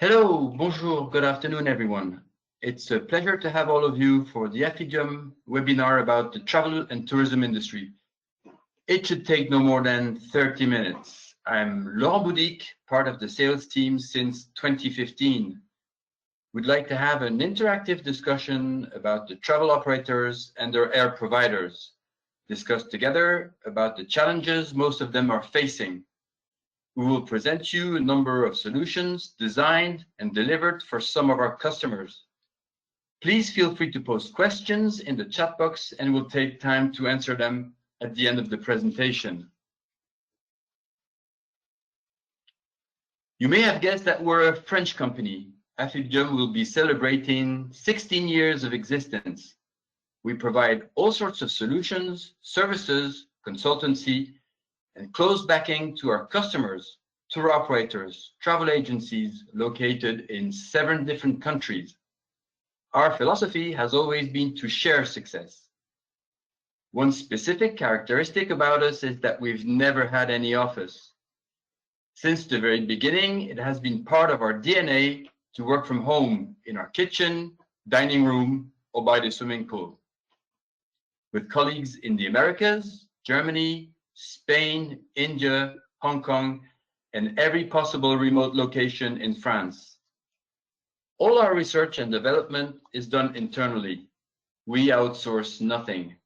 Hello, bonjour, good afternoon, everyone. It's a pleasure to have all of you for the Affidium webinar about the travel and tourism industry. It should take no more than 30 minutes. I'm Laurent Boudic, part of the sales team since 2015. We'd like to have an interactive discussion about the travel operators and their air providers, discuss together about the challenges most of them are facing. We will present you a number of solutions designed and delivered for some of our customers. Please feel free to post questions in the chat box and we'll take time to answer them at the end of the presentation. You may have guessed that we're a French company. Affidium will be celebrating 16 years of existence. We provide all sorts of solutions, services, consultancy, and close backing to our customers, tour operators, travel agencies located in 7 different countries. Our philosophy has always been to share success. One specific characteristic about us is that we've never had any office. Since the very beginning, it has been part of our DNA to work from home in our kitchen, dining room, or by the swimming pool. With colleagues in the Americas, Germany, Spain, India, Hong Kong, and every possible remote location in France. All our research and development is done internally. We outsource nothing.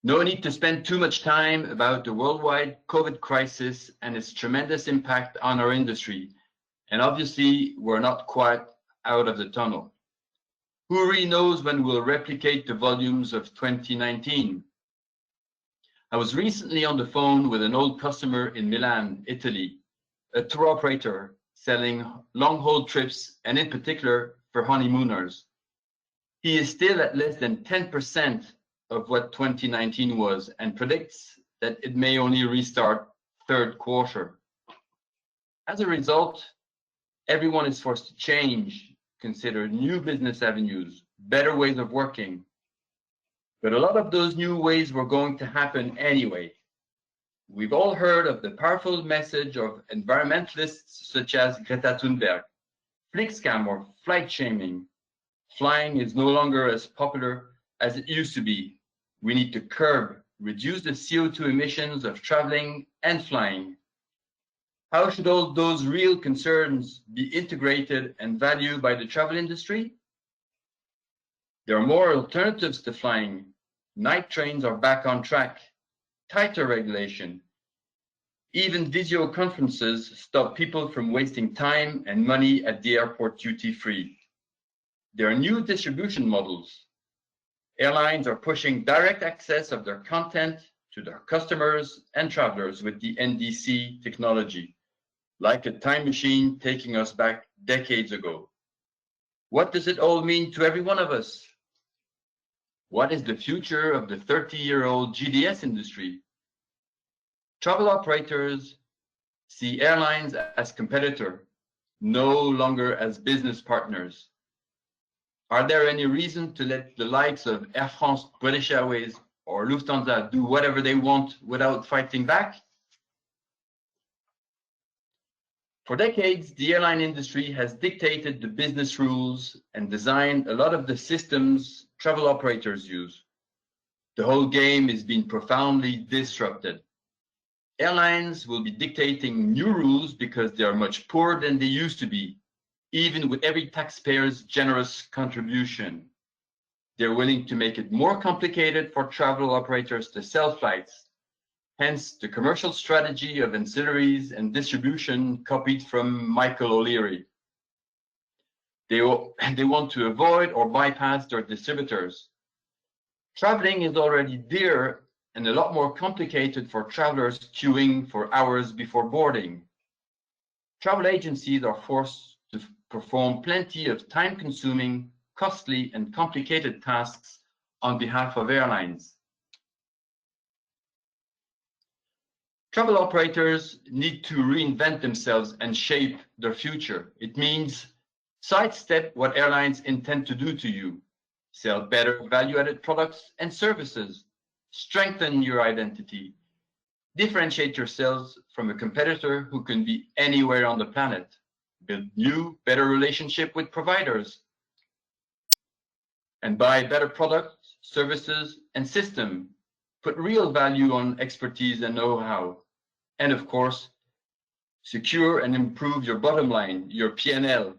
No need to spend too much time about the worldwide COVID crisis and its tremendous impact on our industry. And obviously, we're not quite out of the tunnel. Who really knows when we'll replicate the volumes of 2019? I was recently on the phone with an old customer in Milan, Italy, a tour operator selling long-haul trips and in particular for honeymooners. He is still at less than 10% of what 2019 was and predicts that it may only restart third quarter. As a result, everyone is forced to change, consider new business avenues, better ways of working. But a lot of those new ways were going to happen anyway. We've all heard of the powerful message of environmentalists such as Greta Thunberg, flight scam or flight shaming. Flying is no longer as popular as it used to be. We need to reduce the CO2 emissions of traveling and flying. How should all those real concerns be integrated and valued by the travel industry? There are more alternatives to flying. Night trains are back on track. Tighter regulation. Even video conferences stop people from wasting time and money at the airport duty-free. There are new distribution models. Airlines are pushing direct access of their content to their customers and travelers with the NDC technology, like a time machine taking us back decades ago. What does it all mean to every one of us? What is the future of the 30-year-old GDS industry? Travel operators see airlines as competitor, no longer as business partners. Are there any reason to let the likes of Air France, British Airways, or Lufthansa do whatever they want without fighting back? For decades, the airline industry has dictated the business rules and designed a lot of the systems travel operators use. The whole game is being profoundly disrupted. Airlines will be dictating new rules because they are much poorer than they used to be, even with every taxpayer's generous contribution. They're willing to make it more complicated for travel operators to sell flights. Hence, the commercial strategy of ancillaries and distribution copied from Michael O'Leary. They want to avoid or bypass their distributors. Traveling is already dear and a lot more complicated for travelers queuing for hours before boarding. Travel agencies are forced to perform plenty of time-consuming, costly, and complicated tasks on behalf of airlines. Travel operators need to reinvent themselves and shape their future. It means sidestep what airlines intend to do to you. Sell better value-added products and services. Strengthen your identity. Differentiate yourselves from a competitor who can be anywhere on the planet. Build new, better relationship with providers. And buy better products, services, and system. Put real value on expertise and know-how. And of course, secure and improve your bottom line, your P&L,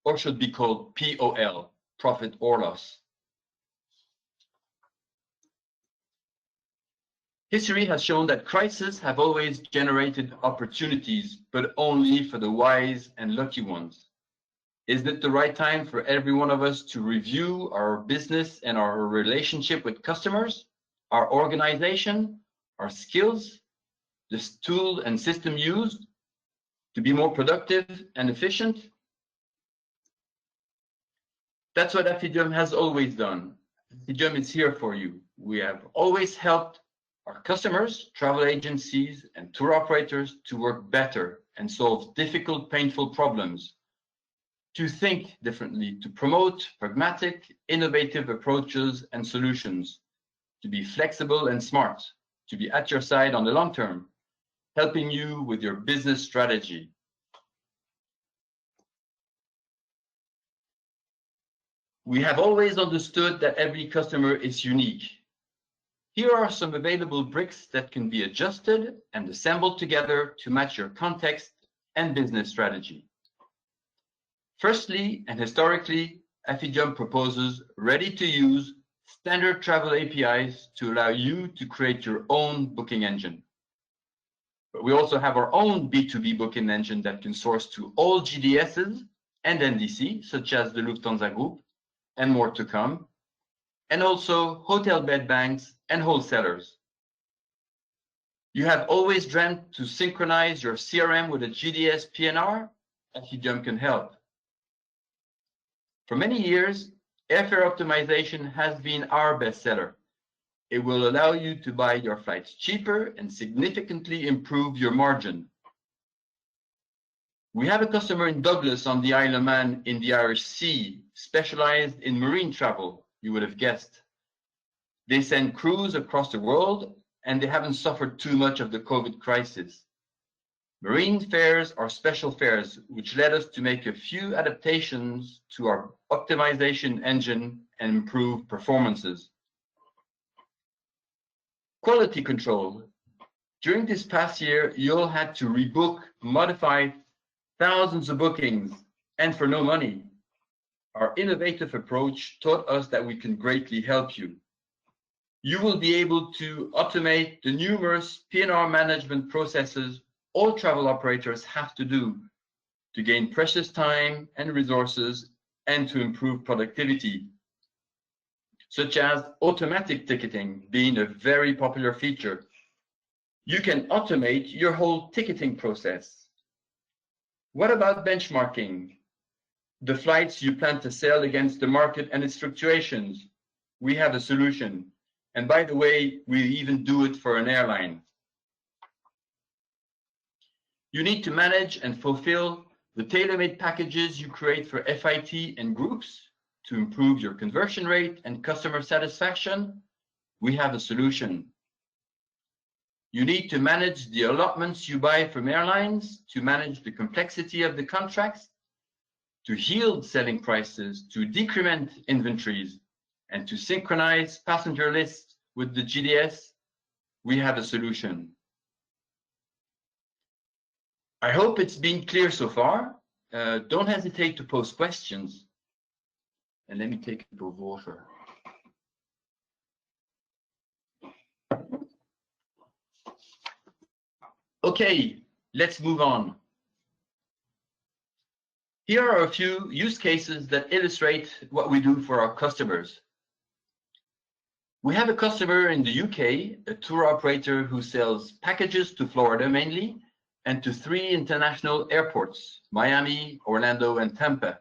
or should be called POL, profit or loss. History has shown that crises have always generated opportunities, but only for the wise and lucky ones. Isn't it the right time for every one of us to review our business and our relationship with customers, our organization, our skills, the tool and system used to be more productive and efficient? That's what Affidium has always done. Affidium is here for you. We have always helped our customers, travel agencies, and tour operators to work better and solve difficult, painful problems, to think differently, to promote pragmatic, innovative approaches and solutions, to be flexible and smart, to be at your side on the long term, helping you with your business strategy. We have always understood that every customer is unique. Here are some available bricks that can be adjusted and assembled together to match your context and business strategy. Firstly, and historically, Affidium proposes ready-to-use standard travel APIs to allow you to create your own booking engine. But we also have our own B2B booking engine that can source to all GDSs and NDC, such as the Lufthansa Group, and more to come, and also hotel bed banks and wholesalers. You have always dreamt to synchronize your CRM with a GDS PNR? Affidium can help. For many years, airfare optimization has been our bestseller. It will allow you to buy your flights cheaper and significantly improve your margin. We have a customer in Douglas on the Isle of Man in the Irish Sea, specialized in marine travel, you would have guessed. They send crews across the world and they haven't suffered too much of the COVID crisis. Marine fares are special fares, which led us to make a few adaptations to our optimization engine and improve performances. Quality control. During this past year, you all had to rebook, modify thousands of bookings, and for no money. Our innovative approach taught us that we can greatly help you. You will be able to automate the numerous PNR management processes all travel operators have to do to gain precious time and resources and to improve productivity, such as automatic ticketing being a very popular feature. You can automate your whole ticketing process. What about benchmarking? The flights you plan to sell against the market and its fluctuations. We have a solution. And by the way, we even do it for an airline. You need to manage and fulfill the tailor-made packages you create for FIT and groups to improve your conversion rate and customer satisfaction. We have a solution. You need to manage the allotments you buy from airlines, to manage the complexity of the contracts, to yield selling prices, to decrement inventories, and to synchronize passenger lists with the GDS. We have a solution. I hope it's been clear so far. Don't hesitate to post questions. And let me take a sip of water. Okay, let's move on. Here are a few use cases that illustrate what we do for our customers. We have a customer in the UK, a tour operator who sells packages to Florida mainly, and to 3 international airports, Miami, Orlando, and Tampa.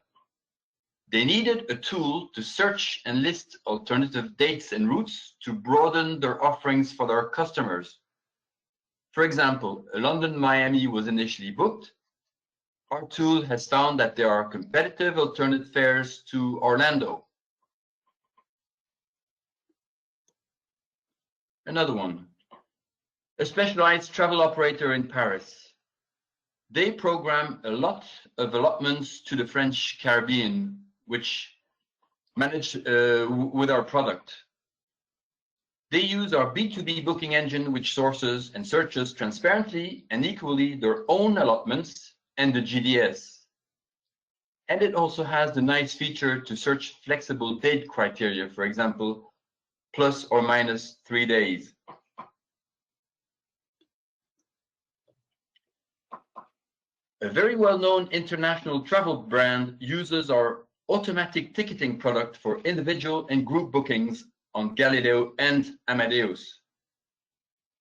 They needed a tool to search and list alternative dates and routes to broaden their offerings for their customers. For example, a London-Miami was initially booked. Our tool has found that there are competitive alternate fares to Orlando. Another one. a specialized travel operator in Paris. They program a lot of allotments to the French Caribbean, which manage with our product. They use our B2B booking engine, which sources and searches transparently and equally their own allotments and the GDS. And it also has the nice feature to search flexible date criteria, for example, plus or minus 3 days. A very well-known international travel brand uses our automatic ticketing product for individual and group bookings on Galileo and Amadeus.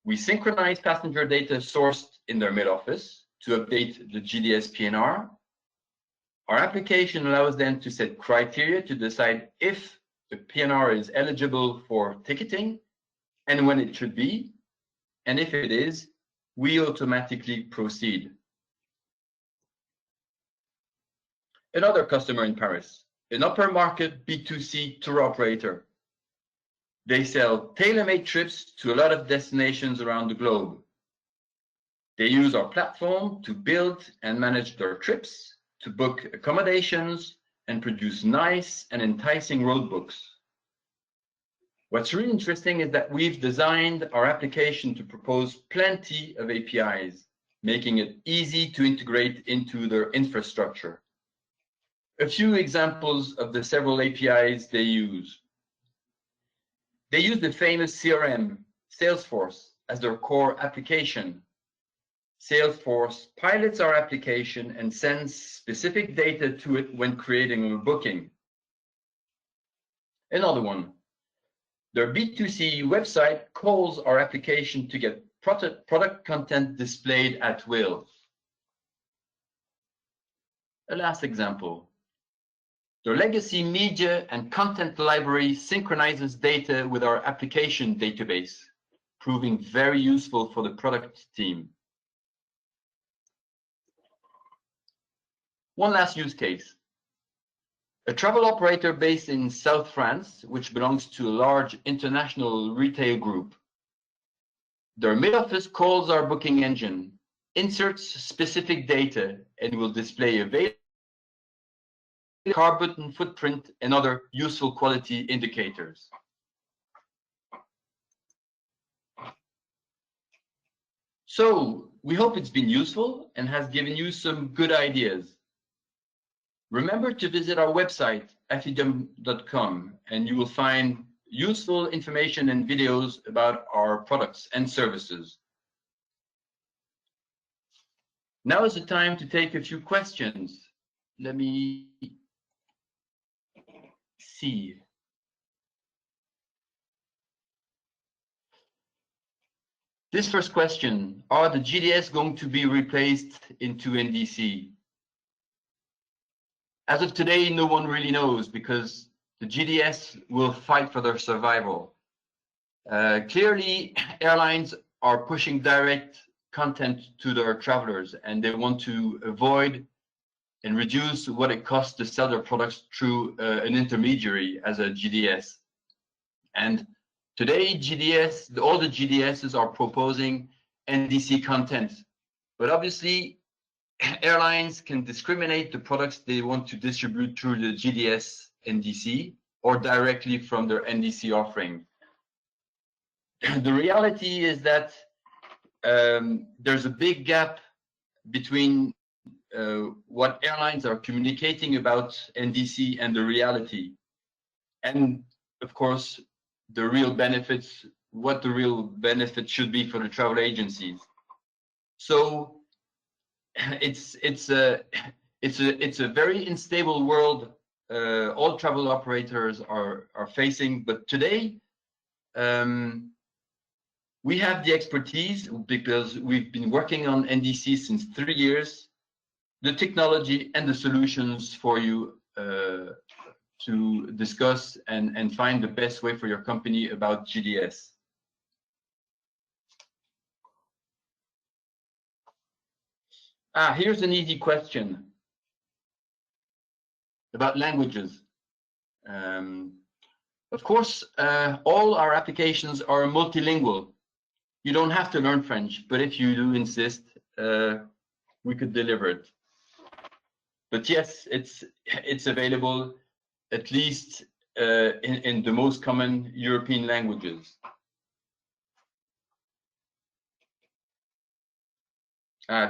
We synchronize passenger data sourced in their mid-office to update the GDS PNR. Our application allows them to set criteria to decide if the PNR is eligible for ticketing and when it should be, and if it is, we automatically proceed. Another customer in Paris, an upper market B2C tour operator. They sell tailor-made trips to a lot of destinations around the globe. They use our platform to build and manage their trips, to book accommodations, and produce nice and enticing road books. What's really interesting is that we've designed our application to propose plenty of APIs, making it easy to integrate into their infrastructure. A few examples of the several APIs they use. They use the famous CRM, Salesforce, as their core application. Salesforce pilots our application and sends specific data to it when creating a booking. Another one, their B2C website calls our application to get product content displayed at will. A last example. Their legacy media and content library synchronizes data with our application database, proving very useful for the product team. One last use case. A travel operator based in South France, which belongs to a large international retail group. Their mid-office calls our booking engine, inserts specific data, and will display available carbon footprint and other useful quality indicators. So we hope it's been useful and has given you some good ideas. Remember to visit our website, affidium.com, and you will find useful information and videos about our products and services. Now is the time to take a few questions. Let me see. This first question, are the GDS going to be replaced into NDC? As of today, no one really knows because the GDS will fight for their survival. Clearly, airlines are pushing direct content to their travelers and they want to avoid and reduce what it costs to sell their products through an intermediary as a GDS. And today, all the GDSs are proposing NDC content. But obviously, airlines can discriminate the products they want to distribute through the GDS NDC or directly from their NDC offering. The reality is that there's a big gap between what airlines are communicating about NDC and the reality. And of course, the real benefits, what the real benefit should be for the travel agencies. So it's a very unstable world all travel operators are facing. But today, we have the expertise because we've been working on NDC since 3 years, the technology and the solutions for you to discuss and find the best way for your company about GDS. Here's an easy question about languages. Of course, all our applications are multilingual. You don't have to learn French, but if you do insist, we could deliver it. But yes, it's available at least in the most common European languages.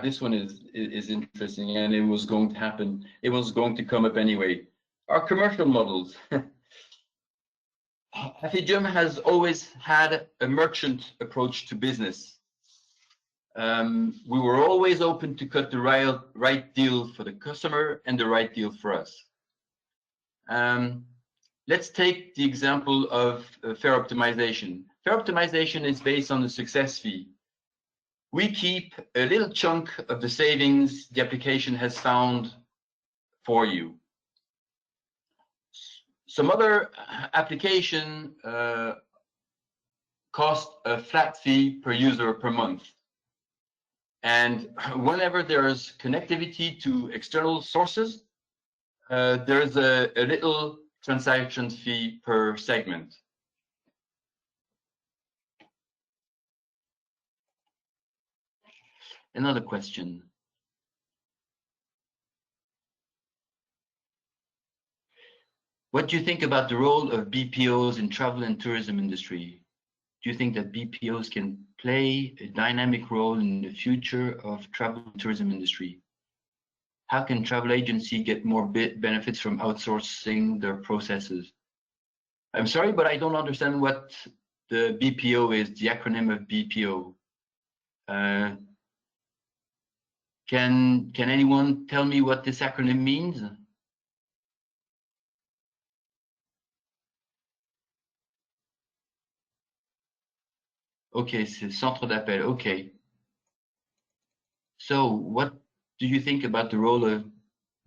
This one is interesting, and it was going to happen. It was going to come up anyway. Our commercial models. Affigium has always had a merchant approach to business. We were always open to cut the right deal for the customer and the right deal for us. Let's take the example of fare optimization. Fare optimization is based on the success fee. We keep a little chunk of the savings the application has found for you. Some other application cost a flat fee per user per month. And whenever there's connectivity to external sources, there's a little transaction fee per segment. Another question. What do you think about the role of BPOs in travel and tourism industry? Do you think that BPOs can play a dynamic role in the future of travel and tourism industry? How can travel agency get more benefits from outsourcing their processes? I'm sorry, but I don't understand what the BPO is, the acronym of BPO. Can anyone tell me what this acronym means? Okay, c'est centre d'appel. Okay. So what do you think about the role of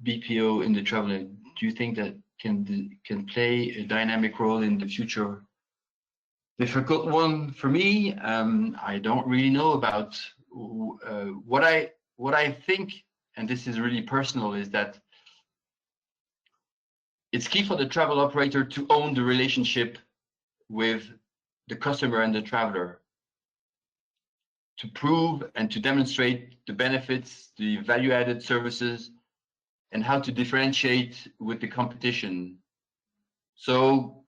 BPO in the travel? Do you think that can play a dynamic role in the future? Difficult one for me. I don't really know about what I think, and this is really personal, is that it's key for the travel operator to own the relationship with the customer and the traveler, to prove and to demonstrate the benefits, the value-added services, and how to differentiate with the competition. So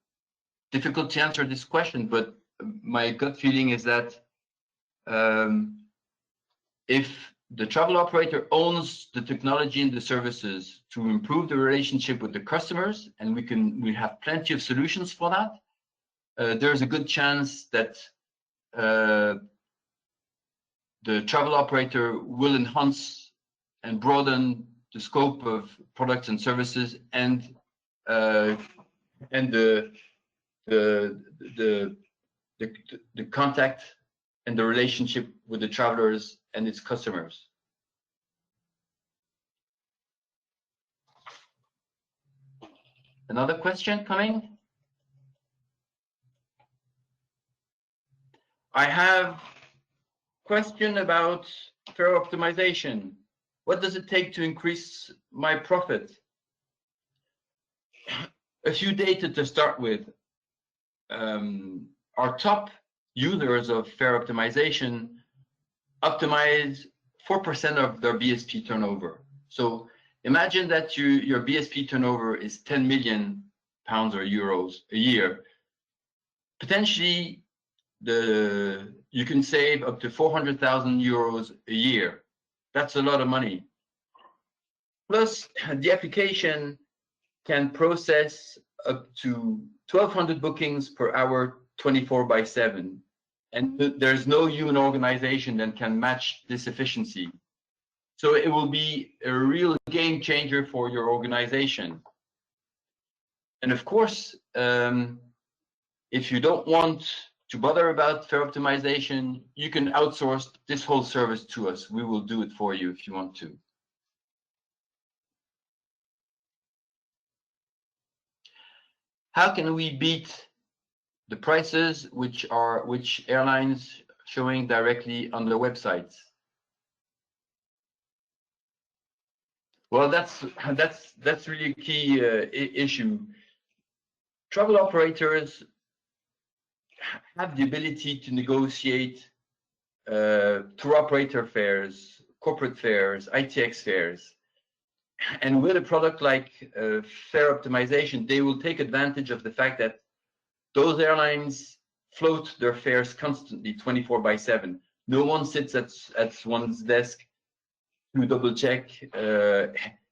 difficult to answer this question, but my gut feeling is that if the travel operator owns the technology and the services to improve the relationship with the customers, and we have plenty of solutions for that, there's a good chance that the travel operator will enhance and broaden the scope of products and services, and the contact and the relationship with the travelers and its customers. Another question coming. I have question about fare optimization. What does it take to increase my profit? A few data to start with. Our top users of fare optimization optimize 4% of their BSP turnover. So imagine that your BSP turnover is 10 million pounds or euros a year. Potentially, you can save up to 400,000 euros a year. That's a lot of money. Plus, the application can process up to 1,200 bookings per hour, 24/7. And there's no human organization that can match this efficiency. So it will be a real game changer for your organization. And of course, if you don't want to bother about fare optimization, you can outsource this whole service to us. We will do it for you if you want to. How can we beat the prices which airlines showing directly on their websites? Well, that's really a key issue. Travel operators have the ability to negotiate tour operator fairs, corporate fairs, ITX fairs. And with a product like fare optimization, they will take advantage of the fact that those airlines float their fares constantly 24/7. No one sits at one's desk to double check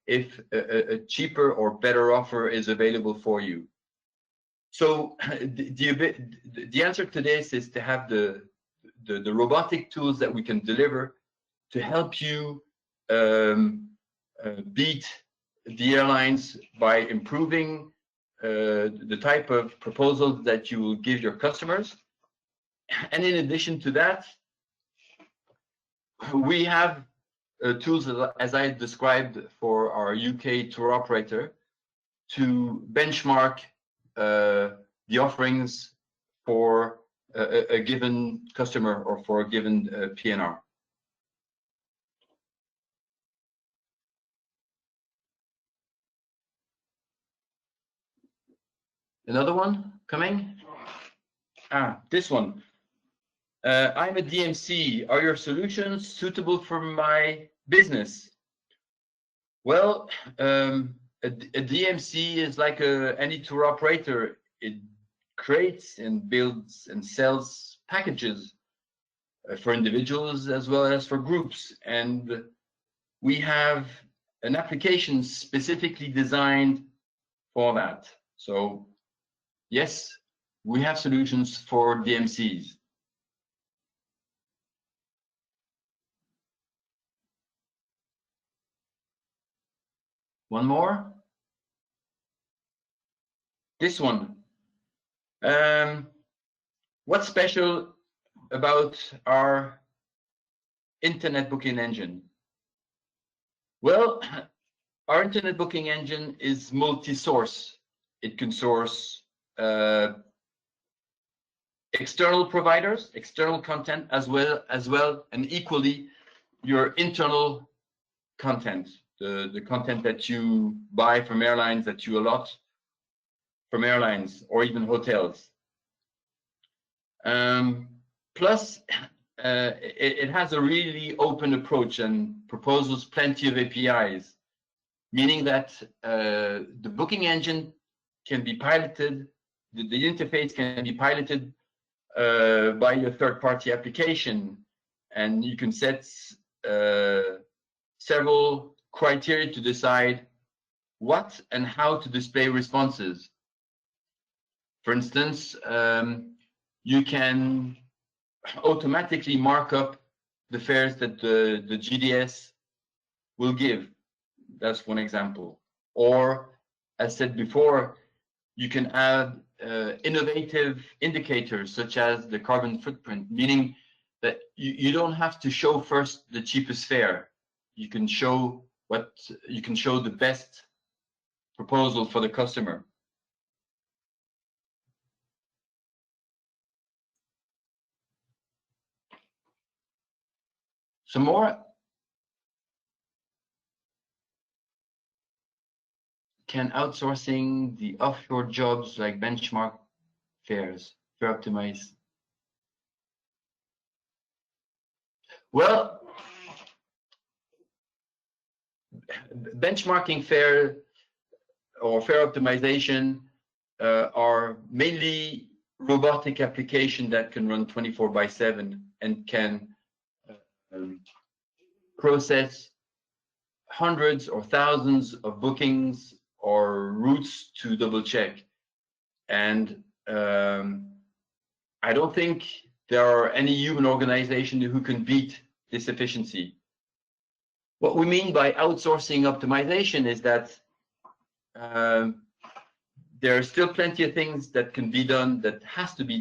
if a cheaper or better offer is available for you. So the answer to this is to have the robotic tools that we can deliver to help you beat the airlines by improving the type of proposals that you will give your customers. And in addition to that, we have tools, as I described, for our UK tour operator to benchmark the offerings for a given customer or for a given PNR. Another one coming? This one. I'm a DMC. Are your solutions suitable for my business? Well, a DMC is like any tour operator. It creates and builds and sells packages for individuals as well as for groups. And we have an application specifically designed for that. So yes, we have solutions for DMCs. One more. This one. What's special about our internet booking engine? Well, our internet booking engine is multi-source. It can source external providers, external content, as well, and equally your internal content, the content that you buy from airlines, that you allot from airlines or even hotels. Plus, it has a really open approach and proposes plenty of APIs, meaning that the booking engine can be piloted, the interface can be piloted by your third-party application, and you can set several criteria to decide what and how to display responses. For instance, you can automatically mark up the fares that the GDS will give. That's one example. Or, as said before, you can add innovative indicators such as the carbon footprint, meaning that you don't have to show first the cheapest fare. You can show the best proposal for the customer. Some more. Can outsourcing the offshore jobs like benchmark fares, fare optimize? Well, benchmarking fare or fare optimization are mainly robotic application that can run 24/7 and can process hundreds or thousands of bookings or routes to double check. And I don't think there are any human organization who can beat this efficiency. What we mean by outsourcing optimization is that there are still plenty of things that can be done, that have to be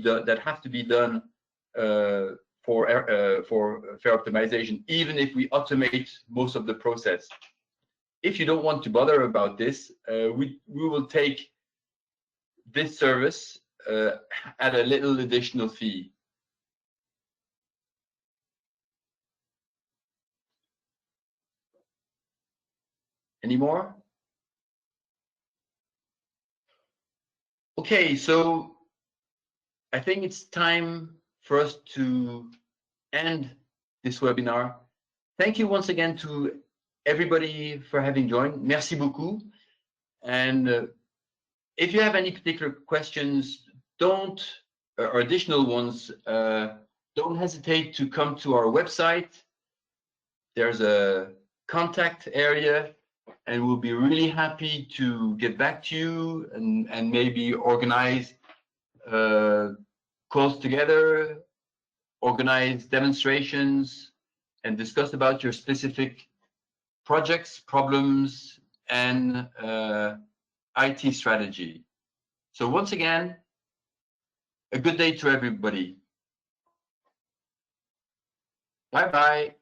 done for fare optimization, even if we automate most of the process. If you don't want to bother about this, we will take this service at a little additional fee. Any more? Okay, so I think it's time for us to end this webinar. Thank you once again to everybody for having joined. Merci beaucoup. And if you have any particular questions, or additional ones, don't hesitate to come to our website. There's a contact area, and we'll be really happy to get back to you and maybe organize calls together, organize demonstrations, and discuss about your specific projects, problems, and IT strategy. So once again, a good day to everybody. Bye-bye.